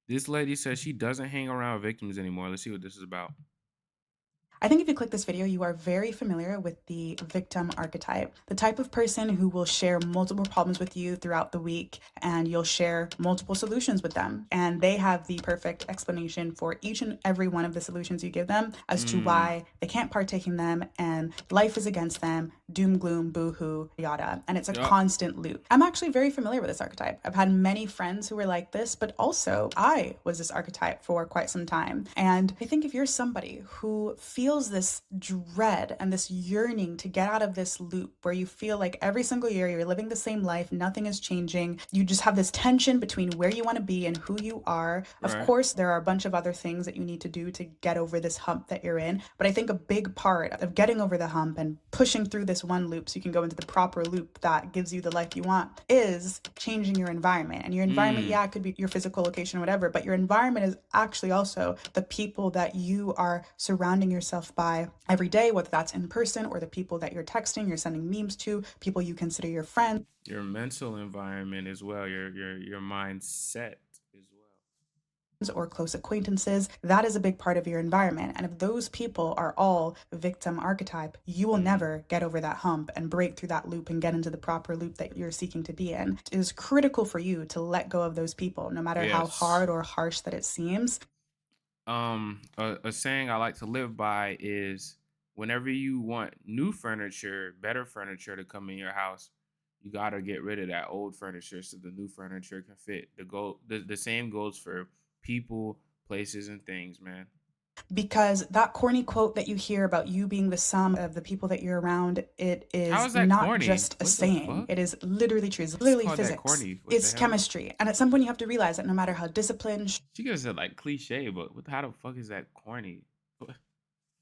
This lady says she doesn't hang around victims anymore. Let's see what this is about. I think if you click this video, you are very familiar with the victim archetype, the type of person who will share multiple problems with you throughout the week, and you'll share multiple solutions with them. And they have the perfect explanation for each and every one of the solutions you give them as to Mm, why they can't partake in them and life is against them, doom, gloom, boo-hoo, yada. And it's a yup. constant loop. I'm actually very familiar with this archetype. I've had many friends who were like this, but also I was this archetype for quite some time. And I think if you're somebody who feels this dread and this yearning to get out of this loop where you feel like every single year you're living the same life, nothing is changing, you just have this tension between where you want to be and who you are. Of Right. course, there are a bunch of other things that you need to do to get over this hump that you're in, but I think a big part of getting over the hump and pushing through this one loop so you can go into the proper loop that gives you the life you want is changing your environment. And your environment, Mm. yeah, it could be your physical location, whatever, but your environment is actually also the people that you are surrounding yourself by every day, whether that's in person or the people that you're texting, you're sending memes to, people you consider your friends Your mental environment as well. Your mindset as well. or close acquaintances. That is a big part of your environment. And if those people are all victim archetype, you will Mm. never get over that hump and break through that loop and get into the proper loop that you're seeking to be in. It is critical for you to let go of those people, no matter how Yes. hard or harsh that it seems. A saying I like to live by is whenever you want new furniture, better furniture to come in your house, you gotta get rid of that old furniture so the new furniture can fit. The same goes for people, places, and things, man. Because that corny quote that you hear about you being the sum of the people that you're around, it How is is that not corny? just a What the saying. fuck? It is literally true. It's Just literally called that physics. corny. What the It's hell? chemistry. And at some point you have to realize that no matter how disciplined, She could have said like cliche, but how the fuck is that corny?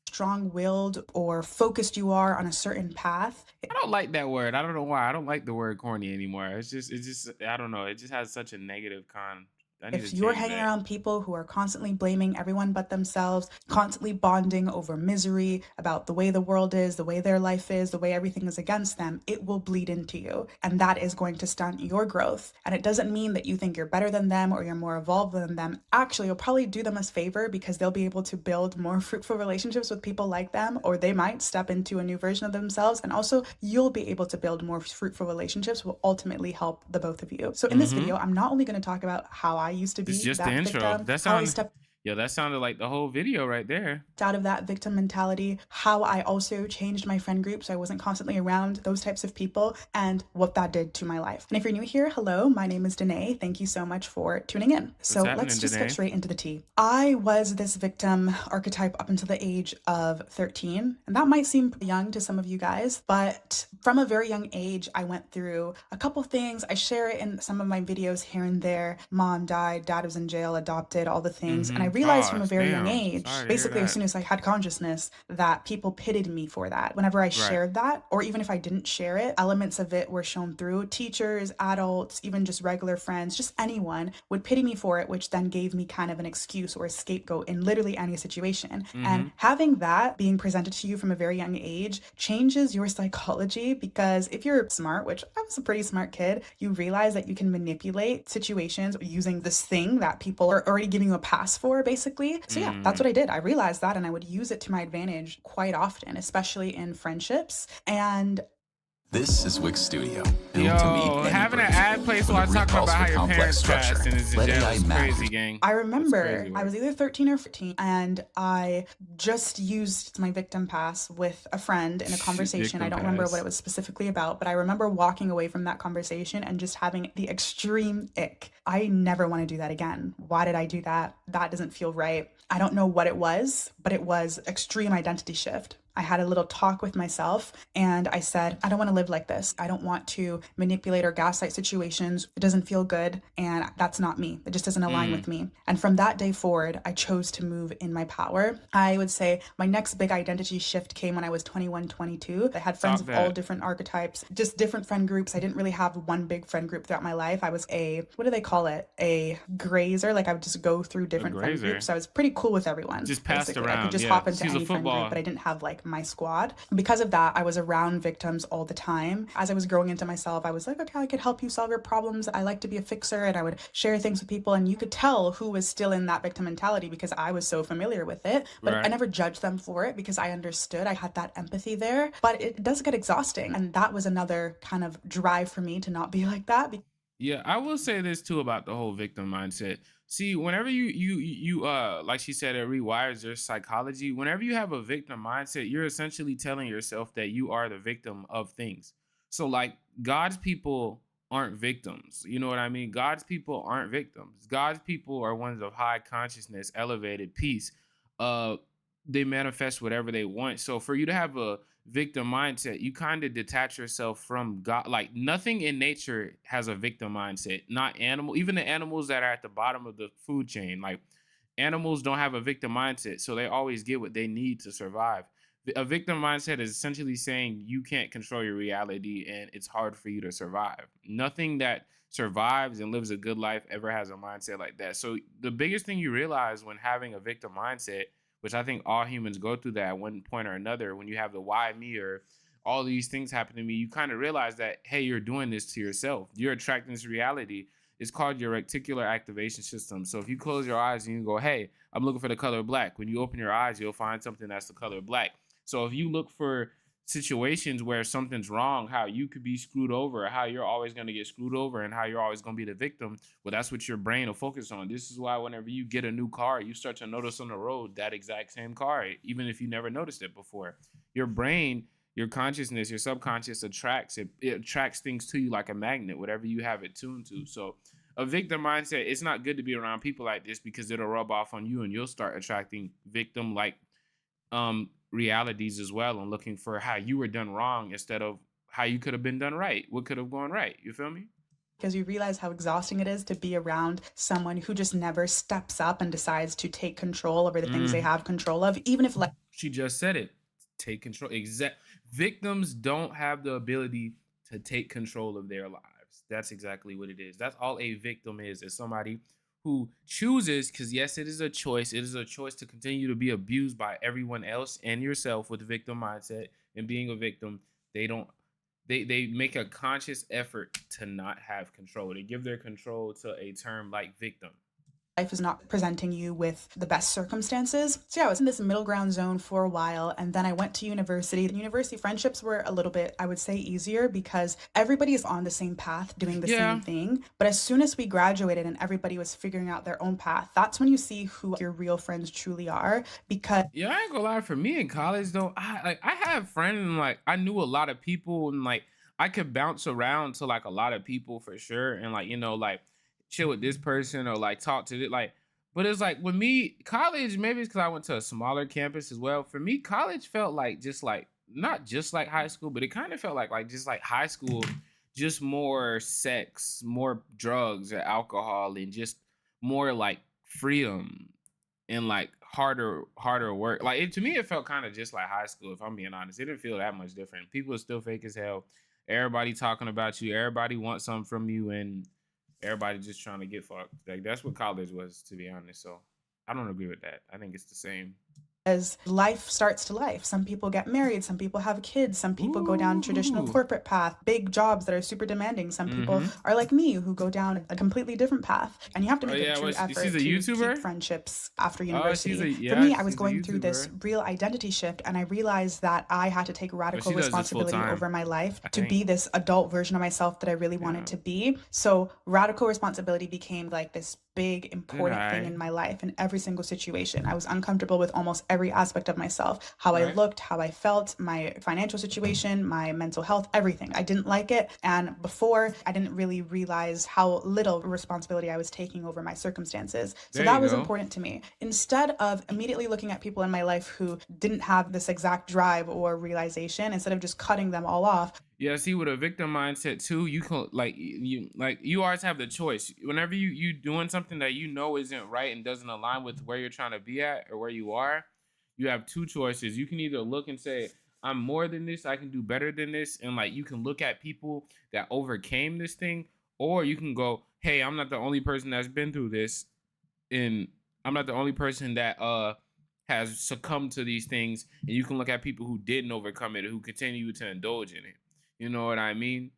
strong-willed, or focused you are on a certain path, I don't like that word. I don't know why. I don't like the word corny anymore. I don't know. It just has such a negative con. I need to if you're change hanging that. around people who are constantly blaming everyone but themselves, constantly bonding over misery about the way the world is, the way their life is, the way everything is against them, it will bleed into you. And that is going to stunt your growth. And it doesn't mean that you think you're better than them or you're more evolved than them. Actually, you'll probably do them a favor because they'll be able to build more fruitful relationships with people like them, or they might step into a new version of themselves. And also, you'll be able to build more fruitful relationships, will ultimately help the both of you. So, in this video, Mm-hmm. I'm not only going to talk about how I used to It's be just the that intro. victim, how I stepped That sounded like the whole video right there. out of that victim mentality, how I also changed my friend group so I wasn't constantly around those types of people, and what that did to my life. And if you're new here, hello, my name is Danae. Thank you so much for tuning in. What's So let's happening just get today? straight into the tea. I was this victim archetype up until the age of 13, and that might seem young to some of you guys, but from a very young age, I went through a couple things. I share it in some of my videos here and there. Mom died, dad was in jail, adopted, all the things. And I Mm-hmm. realized from Oh, a very young damn. age, Sorry to hear basically as soon that. as I had consciousness, that people pitted me for that. Whenever I Right. shared that, or even if I didn't share it, elements of it were shown through teachers, adults, even just regular friends, just anyone would pity me for it, which then gave me kind of an excuse or a scapegoat in literally any situation. And Mm-hmm. having that being presented to you from a very young age changes your psychology, because if you're smart, which I was a pretty smart kid, you realize that you can manipulate situations using this thing that people are already giving you a pass for, basically. So yeah, that's Mm. what I did. I realized that, and I would use it to my advantage quite often, especially in friendships. And This is Wix Studio, built to meet Yo, any having an breakthrough. ad place When the while brief talking calls about for how your complex parents passed structure, and is in let jail AI is map crazy, your gang. I That's remember crazy I was work. either 13 or 14, and I just used my victim pass with a friend in a conversation. I Victim don't remember what it pass. was specifically about, but I remember walking away from that conversation and just having the extreme ick. I never want to do that again. Why did I do that? That doesn't feel right. I don't know what it was, but it was extreme identity shift. I had a little talk with myself and I said, I don't want to live like this. I don't want to manipulate or gaslight situations. It doesn't feel good. And that's not me. It just doesn't align Mm. with me. And from that day forward, I chose to move in my power. I would say my next big identity shift came when I was 21, 22. I had friends Talk of all that. different archetypes, just different friend groups. I didn't really have one big friend group throughout my life. I was a, what do they call it? A grazer. Like I would just go through A A different friend groups, grazer. so I was pretty cool with everyone. Just passed Basically, I could around. just Yeah. hop into She's a any friend group, but football. I didn't have like my squad. Because of that, I was around victims all the time. As I was growing into myself, I was like, okay, I could help you solve your problems. I like to be a fixer, and I would share things with people, and you could tell who was still in that victim mentality because I was so familiar with it. But I Right. never judged them for it because I understood. I had that empathy there. But it does get exhausting, and that was another kind of drive for me to not be like that. Yeah, I will say this too about the whole victim mindset. See, whenever you like she said, it rewires your psychology. Whenever you have a victim mindset, you're essentially telling yourself that you are the victim of things. So like God's people aren't victims. You know what I mean? God's people aren't victims. God's people are ones of high consciousness, elevated peace. Uh they manifest whatever they want. So for you to have a victim mindset, you kind of detach yourself from God. Like nothing in nature has a victim mindset. Not animal, even the animals that are at the bottom of the food chain. Like animals don't have a victim mindset, so they always get what they need to survive. A victim mindset is essentially saying you can't control your reality and it's hard for you to survive. Nothing that survives and lives a good life ever has a mindset like that. So the biggest thing you realize when having a victim mindset, which I think all humans go through that at one point or another, when you have the why me or all these things happen to me, you kind of realize that, hey, you're doing this to yourself. You're attracting this reality. It's called your reticular activation system. So if you close your eyes and you go, hey, I'm looking for the color black, when you open your eyes, you'll find something that's the color black. So if you look for situations where something's wrong, how you could be screwed over, how you're always going to get screwed over, and how you're always going to be the victim, well, that's what your brain will focus on. This is why whenever you get a new car, you start to notice on the road that exact same car, even if you never noticed it before. Your brain, your consciousness, your subconscious attracts it. It attracts things to you like a magnet, whatever you have it tuned to. So a victim mindset, it's not good to be around people like this because it'll rub off on you and you'll start attracting victim like realities as well, and looking for how you were done wrong instead of how you could have been done right, what could have gone right. You feel me? Because you realize how exhausting it is to be around someone who just never steps up and decides to take control over the things they Mm, have control of, even if like she just said it. Take control. Exact. Victims don't have the ability to take control of their lives. That's exactly what it is. That's all a victim is somebody who chooses, because yes, it is a choice. It is a choice to continue to be abused by everyone else and yourself with the victim mindset and being a victim. They don't they make a conscious effort to not have control. They give their control to a term like victim. life is not presenting you with the best circumstances. So yeah, I was in this middle ground zone for a while, and then I went to university. The university friendships were a little bit, I would say, easier because everybody is on the same path doing the same Yeah. thing. But as soon as we graduated and everybody was figuring out their own path, that's when you see who your real friends truly are. Because Yeah, I ain't gonna lie. For me in college, though, I have friends and like I knew a lot of people and like I could bounce around to like a lot of people for sure, and like like chill with this person or like talk to it like. But it's like with me, college maybe it's because I went to a smaller campus as well. For me, college felt like just like not just like high school, but it kind of felt like just like high school, just more sex, more drugs or alcohol, and just more like freedom and like harder work. Like to me, it felt kind of just like high school. If I'm being honest, it didn't feel that much different. People are still fake as hell. Everybody talking about you. Everybody wants something from you, and everybody just trying to get fucked. Like that's what college was, to be honest. So I don't agree with that. I think it's the same. as life starts to life. Some people get married, some people have kids, some people go down traditional Ooh. corporate path, big jobs that are super demanding. Some people Mm-hmm. are like me who go down a completely different path. And you have to Oh make a yeah, true what? effort She's a to keep YouTuber. friendships after Oh, she's university. a For yeah, me, I was she's a going through this YouTuber. real identity shift, and I realized that I had to take But radical she does this full responsibility over time, my life I to be think. this adult version of myself that I really wanted Yeah. to be. So radical responsibility became like this big Good important thing in eye. my life in every single situation. I was uncomfortable with almost every aspect of myself, how I Right. looked, how I felt, my financial situation, my mental health, everything. I didn't like it. And before, I didn't really realize how little responsibility I was taking over my circumstances. So There that you was go. important to me. Instead of immediately looking at people in my life who didn't have this exact drive or realization, instead of just cutting them all off, Yeah, see, with a victim mindset too, you can you always have the choice. Whenever you doing something that you know isn't right and doesn't align with where you're trying to be at or where you are, you have two choices. You can either look and say, I'm more than this, I can do better than this, and like you can look at people that overcame this thing, or you can go, hey, I'm not the only person that's been through this, and I'm not the only person that has succumbed to these things, and you can look at people who didn't overcome it, who continue to indulge in it. You know what I mean?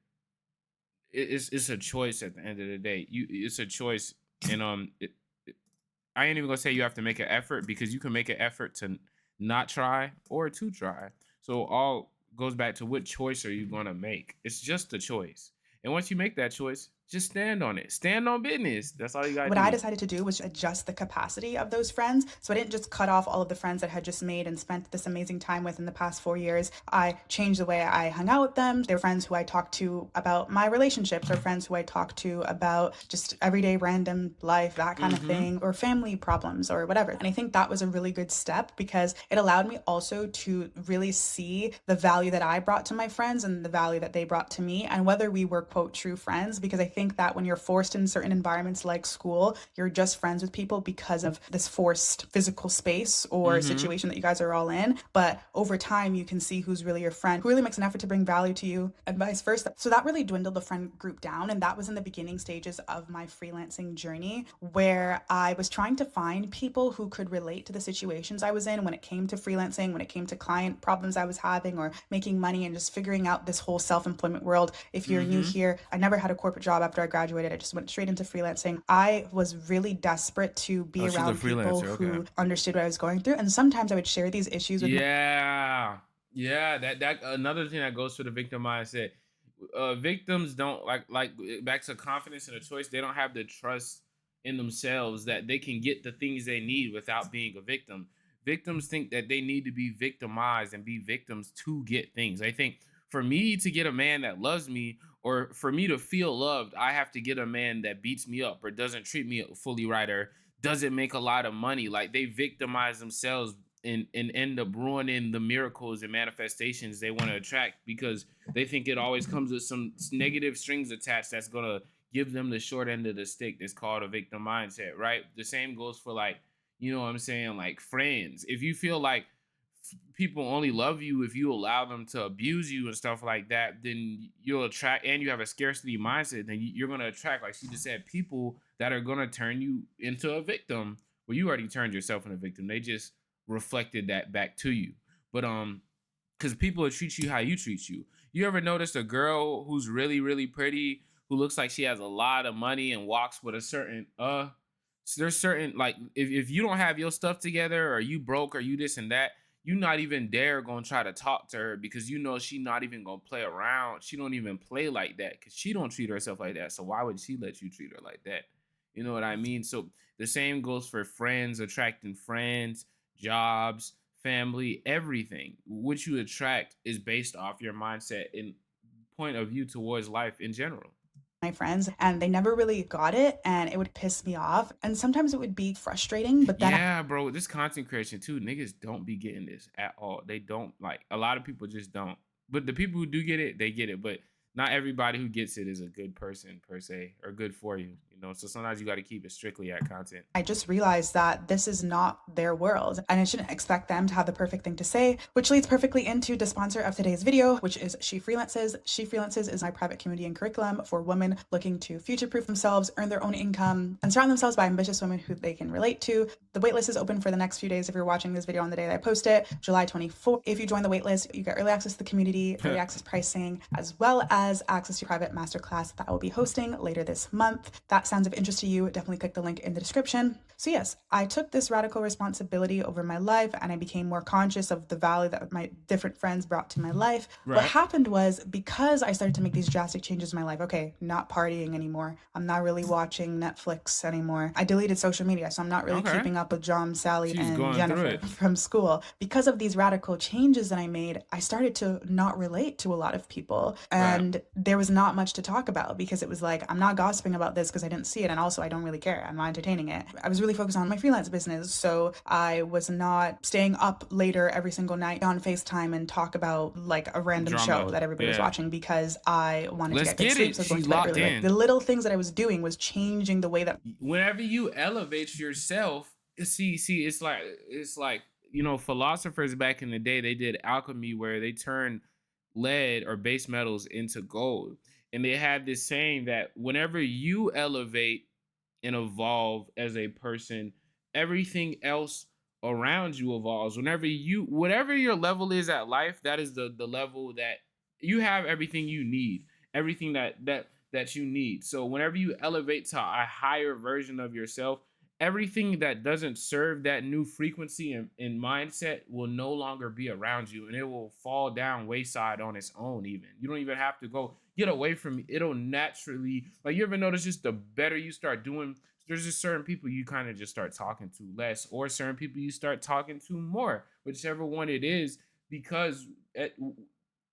It's a choice at the end of the day. It's a choice, and I ain't even gonna say you have to make an effort, because you can make an effort to not try or to try. So all goes back to what choice are you gonna make? It's just a choice. And once you make that choice, just stand on it. Stand on business. That's all you gotta What I do. decided to do was adjust the capacity of those friends. So I didn't just cut off all of the friends that I had just made and spent this amazing time with in the past 4 years. I changed the way I hung out with them. They were friends who I talked to about my relationships, or friends who I talked to about just everyday random life, that kind of Mm-hmm. thing, or family problems or whatever. And I think that was a really good step, because it allowed me also to really see the value that I brought to my friends and the value that they brought to me, and whether we were, quote, true friends. Because I think that when you're forced in certain environments like school, you're just friends with people because of this forced physical space or Mm-hmm. situation that you guys are all in. But over time, you can see who's really your friend, who really makes an effort to bring value to you, and vice versa. So that really dwindled the friend group down. And that was in the beginning stages of my freelancing journey, where I was trying to find people who could relate to the situations I was in when it came to freelancing, when it came to client problems I was having, or making money, and just figuring out this whole self-employment world. If you're new Mm-hmm. here, I never had a corporate job after I graduated. I just went straight into freelancing. I was really desperate to be Oh, she's a around people freelancer. Okay. who understood what I was going through. And sometimes I would share these issues with Yeah. Yeah. That another thing that goes to the victim mindset. Victims don't back to confidence and a choice. They don't have the trust in themselves that they can get the things they need without being a victim. Victims think that they need to be victimized and be victims to get things. I think for me to get a man that loves me, or for me to feel loved, I have to get a man that beats me up or doesn't treat me fully right or doesn't make a lot of money. Like, they victimize themselves and end up ruining the miracles and manifestations they want to attract, because they think it always comes with some negative strings attached that's gonna give them the short end of the stick. That's called a victim mindset, right? The same goes for, like, you know what I'm saying, like friends. If you feel like people only love you if you allow them to abuse you and stuff like that, then you'll attract, and you have a scarcity mindset, then you're going to attract, like she just said, people that are going to turn you into a victim. Well, you already turned yourself into a victim. They just reflected that back to you. But because people will treat you how you treat you. You ever noticed a girl who's really, really pretty, who looks like she has a lot of money and walks with a certain so there's certain, like, if you don't have your stuff together, or you broke, or you this and that, you not even dare gonna try to talk to her, because you know she not even gonna play around. She don't even play like that, because she don't treat herself like that. So why would she let you treat her like that? You know what I mean? So the same goes for friends, attracting friends, jobs, family, everything. What you attract is based off your mindset and point of view towards life in general. my friends, and they never really got it, and it would piss me off. And sometimes it would be frustrating, but then Yeah, bro. This content creation too, niggas don't be getting this at all. They don't, like, a lot of people just don't. But the people who do get it, they get it. But not everybody who gets it is a good person per se, or good for you. You know, so sometimes you got to keep it strictly at content. I just realized that this is not their world, and I shouldn't expect them to have the perfect thing to say, which leads perfectly into the sponsor of today's video, which is She Freelances. She Freelances is my private community and curriculum for women looking to future-proof themselves, earn their own income, and surround themselves by ambitious women who they can relate to. The waitlist is open for the next few days if you're watching this video on the day that I post it, July 24th. If you join the waitlist, you get early access to the community, early access pricing, as well as access to private masterclass that I will be hosting later this month. If that sounds of interest to you, definitely click the link in the description. So yes, I took this radical responsibility over my life, and I became more conscious of the value that my different friends brought to my life. What Right. happened was, because I started to make these drastic changes in my life, okay, not partying anymore, I'm not really watching Netflix anymore, I deleted social media, so I'm not really Okay. keeping up with John, Sally, She's and going through Jennifer it. from school. Because of these radical changes that I made, I started to not relate to a lot of people, Right. and there was not much to talk about, because it was like, I'm not gossiping about this because I didn't see it, and also I don't really care. I'm not entertaining it. I was really focused on my freelance business, so I was not staying up later every single night on FaceTime and talk about like a random show Drama. that everybody was Yeah. watching, because I wanted to Let's get good get sleep. it. So I was going She's to bed locked early. Like, the in. little things that I was doing was changing the way that Whenever you elevate yourself, see, it's like, you know, philosophers back in the day, they did alchemy where they turned lead or base metals into gold. And they had this saying that whenever you elevate and evolve as a person, everything else around you evolves. Whatever your level is at life, that is the level that you have everything you need, everything that you need. So whenever you elevate to a higher version of yourself, everything that doesn't serve that new frequency and mindset will no longer be around you, and it will fall down wayside on its own. Even you don't even have to go get away from it. It'll naturally, like, you ever notice, just the better you start doing, there's just certain people you kind of just start talking to less, or certain people you start talking to more, whichever one it is, because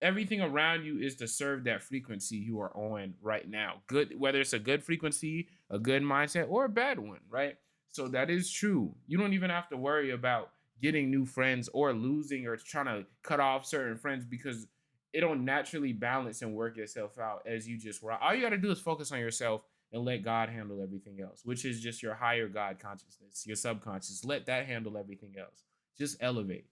everything around you is to serve that frequency you are on right now. Good, whether it's a good frequency, a good mindset, or a bad one, right? So that is true. You don't even have to worry about getting new friends or losing or trying to cut off certain friends, because it'll naturally balance and work itself out as you just rock. All you got to do is focus on yourself and let God handle everything else, which is just your higher God consciousness, your subconscious. Let that handle everything else. Just elevate.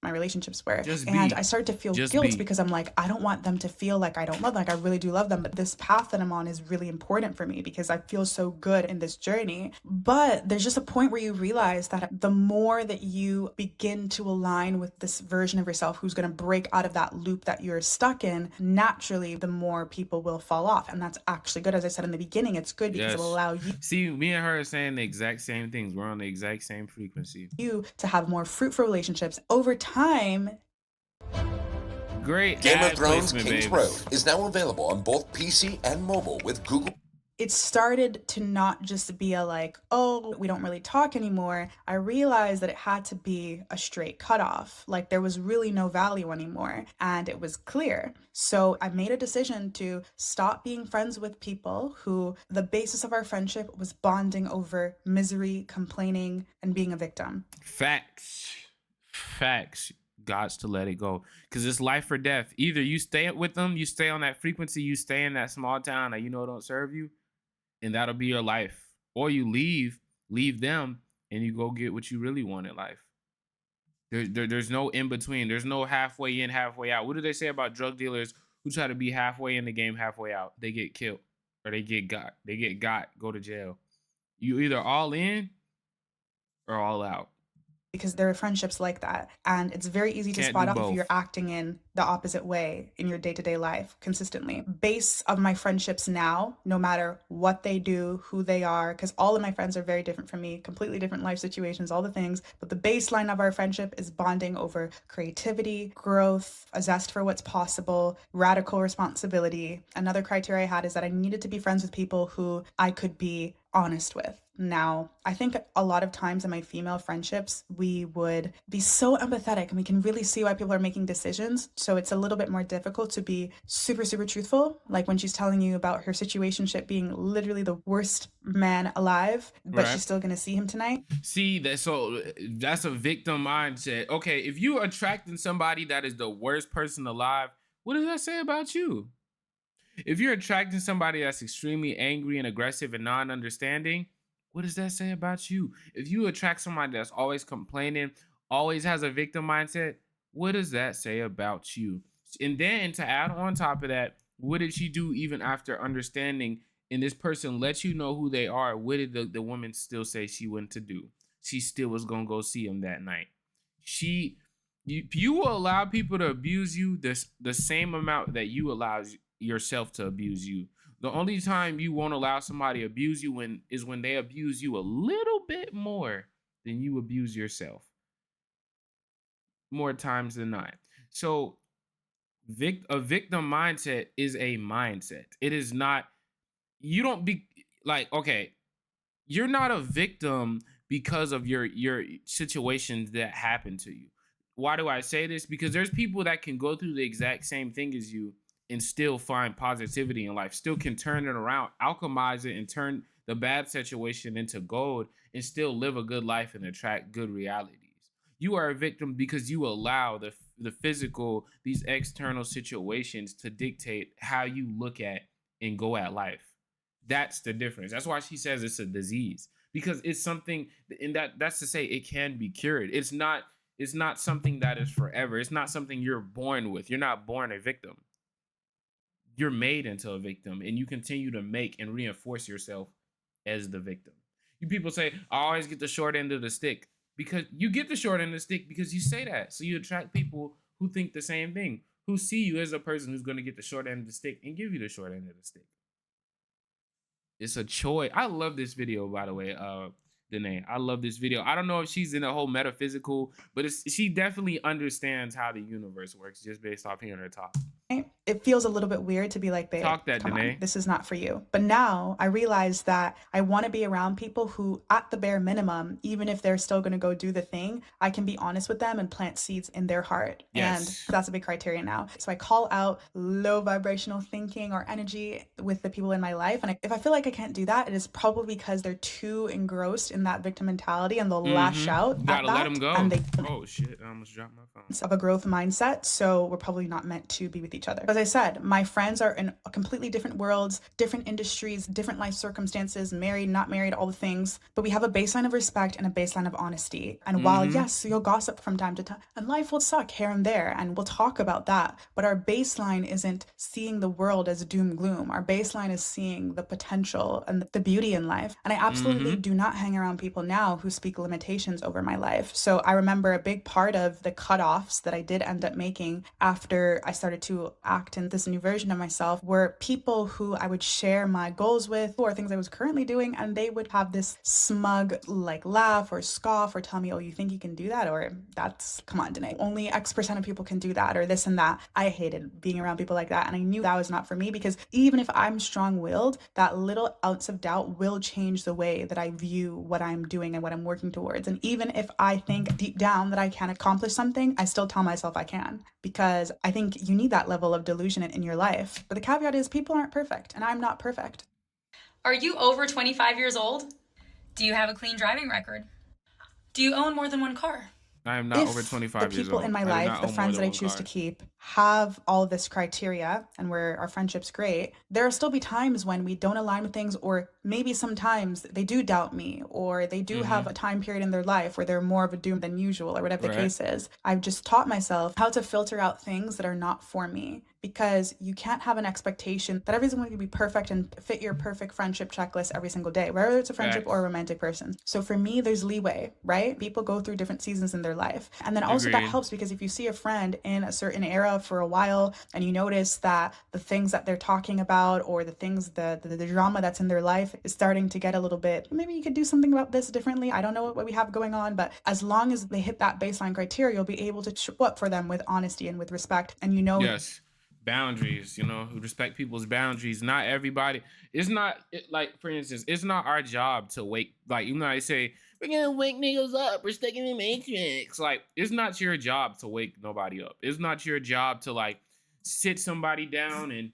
My relationships were. Just And be. I started to feel Just guilt be. because I'm like, I don't want them to feel like I don't love them. Like, I really do love them, but this path that I'm on is really important for me because I feel so good in this journey. But there's just a point where you realize that the more that you begin to align with this version of yourself who's going to break out of that loop that you're stuck in, naturally the more people will fall off. And that's actually good. As I said in the beginning, it's good because it'll Yes. allow you See, me and her are saying the exact same things. We're on the exact same frequency. to have more fruitful relationships over time. Great Game of ad Thrones placement, King's baby. Road is now available on both PC and mobile with Google. It started to not just be a like, oh, we don't really talk anymore. I realized that it had to be a straight cutoff. Like, there was really no value anymore. And it was clear. So I made a decision to stop being friends with people who the basis of our friendship was bonding over misery, complaining, and being a victim. Facts. Gots to let it go, because it's life or death. Either you stay with them, you stay on that frequency, you stay in that small town that don't serve you, and that'll be your life. Or you leave them, and you go get what you really want in life. There's no in between. There's no halfway in, halfway out. What do they say about drug dealers who try to be halfway in the game, halfway out? They get killed, or they get got, go to jail. You either all in or all out. Because there are friendships like that. And it's very easy to Can't spot do off if both. you're acting in the opposite way in your day-to-day life consistently. Base of my friendships now, no matter what they do, who they are, because all of my friends are very different from me, completely different life situations, all the things. But the baseline of our friendship is bonding over creativity, growth, a zest for what's possible, radical responsibility. Another criteria I had is that I needed to be friends with people who I could be honest with. Now, I think a lot of times in my female friendships, we would be so empathetic and we can really see why people are making decisions. So it's a little bit more difficult to be super, super truthful. Like when she's telling you about her situationship being literally the worst man alive, but Right. she's still going to see him tonight. See, that's a victim mindset. Okay, if you attracting somebody that is the worst person alive, what does that say about you? If you're attracting somebody that's extremely angry and aggressive and non-understanding, what does that say about you? If you attract somebody that's always complaining, always has a victim mindset, what does that say about you? And then to add on top of that, what did she do even after understanding and this person lets you know who they are? What did the woman still say she went to do? She still was gonna go see him that night. You will allow people to abuse you the same amount that you allow yourself to abuse you. The only time you won't allow somebody to abuse you is when they abuse you a little bit more than you abuse yourself. More times than not. So a victim mindset is a mindset. It is not, you don't be like, okay, you're not a victim because of your situations that happen to you. Why do I say this? Because there's people that can go through the exact same thing as you and still find positivity in life, still can turn it around, alchemize it, and turn the bad situation into gold and still live a good life and attract good realities. You are a victim because you allow the physical, these external situations to dictate how you look at and go at life. That's the difference. That's why she says it's a disease, because it's something, and that's to say it can be cured. It's not something that is forever. It's not something you're born with. You're not born a victim. You're made into a victim, and you continue to make and reinforce yourself as the victim. You people say, I always get the short end of the stick. Because you get the short end of the stick because you say that. So you attract people who think the same thing, who see you as a person who's going to get the short end of the stick and give you the short end of the stick. It's a choice. I love this video, by the way, Danae. I love this video. I don't know if she's in a whole metaphysical, but she definitely understands how the universe works just based off hearing her talk. It feels a little bit weird to be like, babe, Talk that, come Danae. on, this is not for you. But now I realize that I want to be around people who, at the bare minimum, even if they're still going to go do the thing, I can be honest with them and plant seeds in their heart. Yes. And that's a big criteria now. So I call out low vibrational thinking or energy with the people in my life. And if I feel like I can't do that, it is probably because they're too engrossed in that victim mentality and they'll lash out. You gotta at let that, them go. And they Oh shit! I almost dropped my phone. of a growth mindset, so we're probably not meant to be with each other. As I said, my friends are in completely different worlds, different industries, different life circumstances, married, not married, all the things, but we have a baseline of respect and a baseline of honesty. And while yes, you'll gossip from time to time and life will suck here and there and we'll talk about that, but our baseline isn't seeing the world as doom gloom. Our baseline is seeing the potential and the beauty in life. And I absolutely do not hang around people now who speak limitations over my life. So I remember a big part of the cutoffs that I did end up making after I started to act in this new version of myself were people who I would share my goals with or things I was currently doing, and they would have this smug like laugh or scoff or tell me, oh, you think you can do that? Or that's, come on, Danae, only X% of people can do that, or this and that. I hated being around people like that, and I knew that was not for me, because even if I'm strong-willed, that little ounce of doubt will change the way that I view what I'm doing and what I'm working towards. And even if I think deep down that I can accomplish something, I still tell myself I can, because I think you need that level of delusion in your life. But the caveat is people aren't perfect, and I'm not perfect. Are you over 25 years old? Do you have a clean driving record? Do you own more than one car? I am not If over 25 the years people old. in my I do life, not the own more friends than that I one choose to car. keep, have all this criteria and where our friendship's great, there'll still be times when we don't align with things, or maybe sometimes they do doubt me, or they do have a time period in their life where they're more of a doom than usual, or whatever the case is. I've just taught myself how to filter out things that are not for me, because you can't have an expectation that everything's going to be perfect and fit your perfect friendship checklist every single day, whether it's a friendship or a romantic person. So for me, there's leeway, right? People go through different seasons in their life. And then also that helps, because if you see a friend in a certain era for a while and you notice that the things that they're talking about, or the things, the drama that's in their life is starting to get a little bit, maybe you could do something about this differently. I don't know what we have going on, but as long as they hit that baseline criteria, you'll be able to show up for them with honesty and with respect. And yes, boundaries, respect people's boundaries. Not everybody, it's not like, for instance, it's not our job to wake, like, I say, we're gonna wake niggas up, we're stuck in the matrix. Like, it's not your job to wake nobody up. It's not your job to like sit somebody down and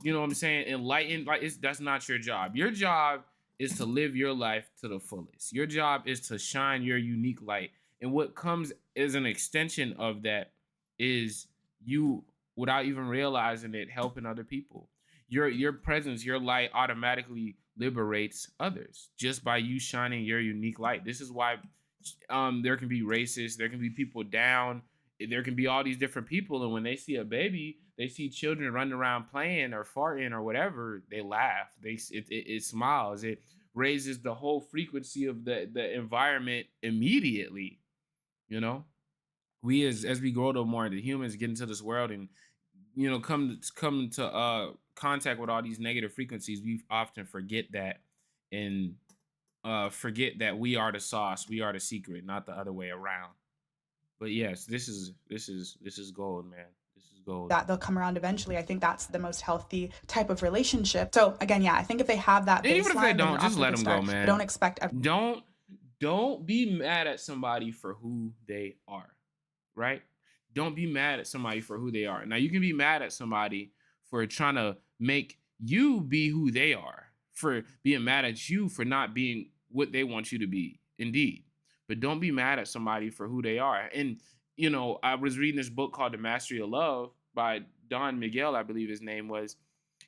you know what I'm saying, enlighten. Like, that's not your job. Your job is to live your life to the fullest. Your job is to shine your unique light, and what comes as an extension of that is you, without even realizing it, helping other people. Your presence, your light automatically liberates others just by you shining your unique light. This is why there can be racists, there can be people down, there can be all these different people, and when they see a baby, they see children running around playing or farting or whatever, they laugh. It smiles. It raises the whole frequency of the environment immediately. We as we grow to more the humans get into this world and come to contact with all these negative frequencies, we often forget that, and forget that we are the sauce, we are the secret, not the other way around. But yes, this is gold, man. This is gold. That they'll come around eventually. I think that's the most healthy type of relationship. So again, yeah, I think if they have that baseline, even if they don't, just let them go, man. Don't expect. Don't be mad at somebody for who they are, right? Don't be mad at somebody for who they are. Now, you can be mad at somebody for trying to make you be who they are, for being mad at you for not being what they want you to be, indeed. But don't be mad at somebody for who they are. And, I was reading this book called The Mastery of Love by Don Miguel, I believe his name was.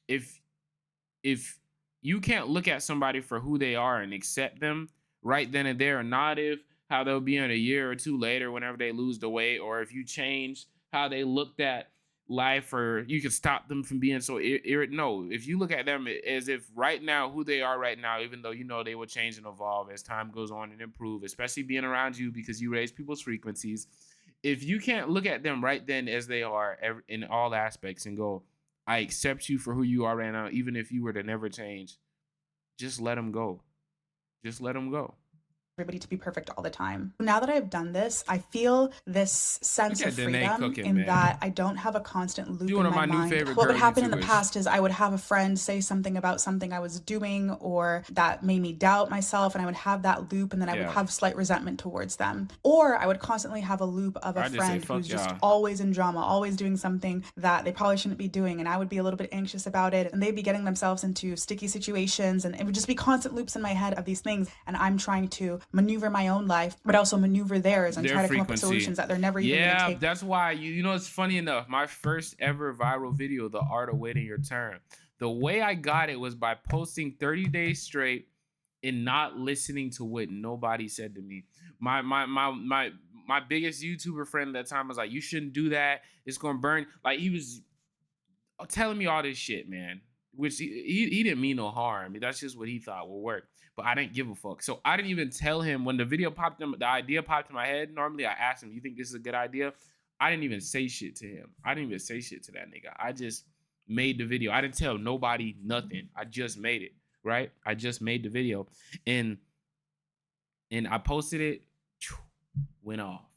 If you can't look at somebody for who they are and accept them right then and there, or not if how they'll be in a year or two later whenever they lose the weight, or if you change how they looked at, life, or you can stop them from being so no. If you look at them as if right now, who they are right now, even though you know they will change and evolve as time goes on and improve, especially being around you because you raise people's frequencies. If you can't look at them right then as they are in all aspects and go, I accept you for who you are right now, even if you were to never change, just let them go. Just let them go. Everybody to be perfect all the time. Now that I've done this, I feel this sense of freedom in that I don't have a constant loop in my mind. What would happen in the past is I would have a friend say something about something I was doing or that made me doubt myself, and I would have that loop, and then I would have slight resentment towards them. Or I would constantly have a loop of a friend who's just always in drama, always doing something that they probably shouldn't be doing, and I would be a little bit anxious about it, and they'd be getting themselves into sticky situations, and it would just be constant loops in my head of these things, and I'm trying to maneuver my own life, but also maneuver theirs and try to come up with solutions that they're never even gonna take. That's why you know it's funny enough. My first ever viral video, The Art of Waiting Your Turn. The way I got it was by posting 30 days straight and not listening to what nobody said to me. My biggest YouTuber friend at that time was like, "You shouldn't do that. It's gonna burn." Like he was telling me all this shit, man. Which he didn't mean no harm. That's just what he thought would work. But I didn't give a fuck. So I didn't even tell him when the video popped in, the idea popped in my head. Normally I ask him, "You think this is a good idea?" I didn't even say shit to him. I didn't even say shit to that nigga. I just made the video. I didn't tell nobody nothing. I just made it, right? I just made the video. And I posted it, went off.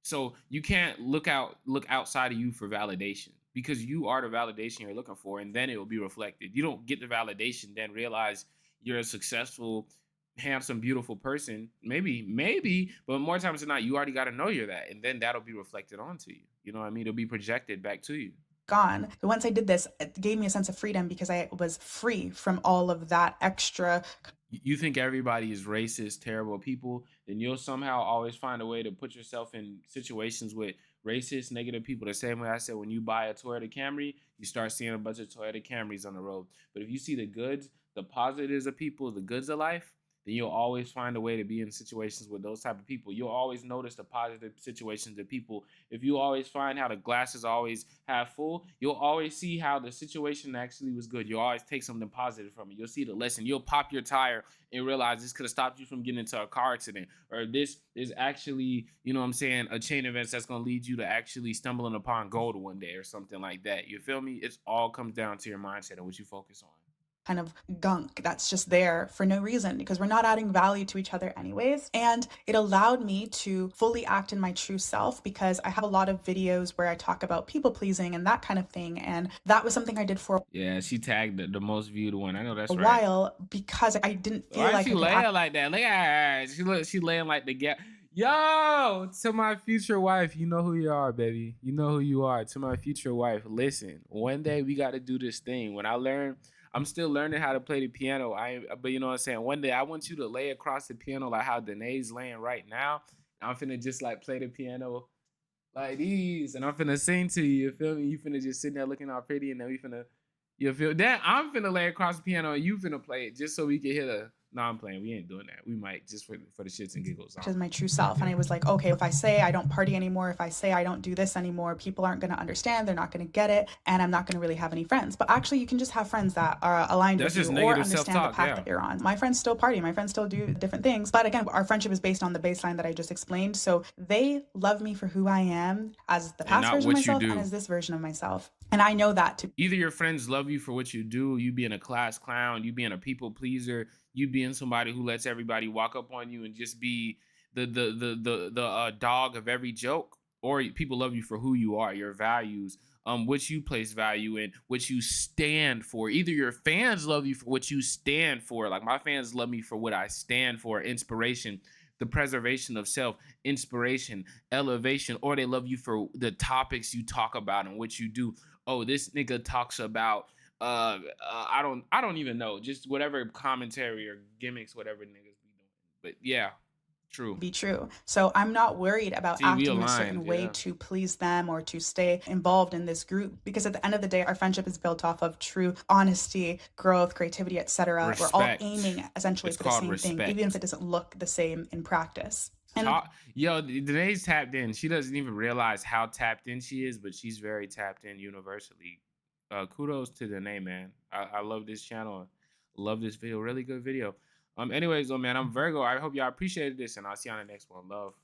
So you can't look outside of you for validation, because you are the validation you're looking for, and then it will be reflected. You don't get the validation, then realize you're a successful, handsome, beautiful person. Maybe, but more times than not, you already got to know you're that, and then that'll be reflected onto you. You know what I mean? It'll be projected back to you. Gone. But once I did this, it gave me a sense of freedom because I was free from all of that extra. You think everybody is racist, terrible people, then you'll somehow always find a way to put yourself in situations with racist, negative people. The same way I said, when you buy a Toyota Camry, you start seeing a bunch of Toyota Camrys on the road. But if you see the goods, the positives of people, the goods of life, then you'll always find a way to be in situations with those type of people. You'll always notice the positive situations of people. If you always find how the glass is always half full, you'll always see how the situation actually was good. You'll always take something positive from it. You'll see the lesson. You'll pop your tire and realize this could have stopped you from getting into a car accident, or this is actually, you know what I'm saying, a chain of events that's going to lead you to actually stumbling upon gold one day or something like that. You feel me? It all comes down to your mindset and what you focus on. Kind of gunk that's just there for no reason, because we're not adding value to each other anyways. And it allowed me to fully act in my true self, because I have a lot of videos where I talk about people pleasing and that kind of thing, and that was something I did for she tagged the most viewed one. I know that's a while, because I didn't feel like she laying like that. Look at her. She laying like the gap. Yo, to my future wife, you know who you are, baby. You know who you are. To my future wife, listen, one day we got to do this thing. When I learn, I'm still learning how to play the piano. But you know what I'm saying? One day I want you to lay across the piano like how Danae's laying right now. I'm finna just like play the piano like these, and I'm finna sing to you. You feel me? You finna just sit there looking all pretty, and then we finna, you feel that? I'm finna lay across the piano, and you finna play it just so we can hear the. No, I'm playing. We ain't doing that. We might just for the shits and giggles. Which is my true self. And I was like, okay, if I say I don't party anymore, if I say I don't do this anymore, people aren't going to understand. They're not going to get it. And I'm not going to really have any friends. But actually, you can just have friends that are aligned with you or understand the path that you're on. My friends still party. My friends still do different things. But again, our friendship is based on the baseline that I just explained. So they love me for who I am as the past version of myself and as this version of myself. And I know that too. Either your friends love you for what you do, you being a class clown, you being a people pleaser, you being somebody who lets everybody walk up on you and just be the dog of every joke, or people love you for who you are, your values, what you place value in, what you stand for. Either your fans love you for what you stand for, like my fans love me for what I stand for, inspiration, the preservation of self, inspiration, elevation, or they love you for the topics you talk about and what you do. Oh, this nigga talks about I don't even know, just whatever commentary or gimmicks, whatever niggas be doing. But yeah, true. Be true. So I'm not worried about acting a certain way to please them or to stay involved in this group, because at the end of the day, our friendship is built off of true honesty, growth, creativity, etc. We're all aiming essentially for the same thing, even if it doesn't look the same in practice. And Yo, Danae's tapped in. She doesn't even realize how tapped in she is, but she's very tapped in universally. Kudos to Danae, man. I love this channel. Love this video. Really good video. Anyways, though, man, I'm Virgo. I hope y'all appreciated this, and I'll see you on the next one. Love.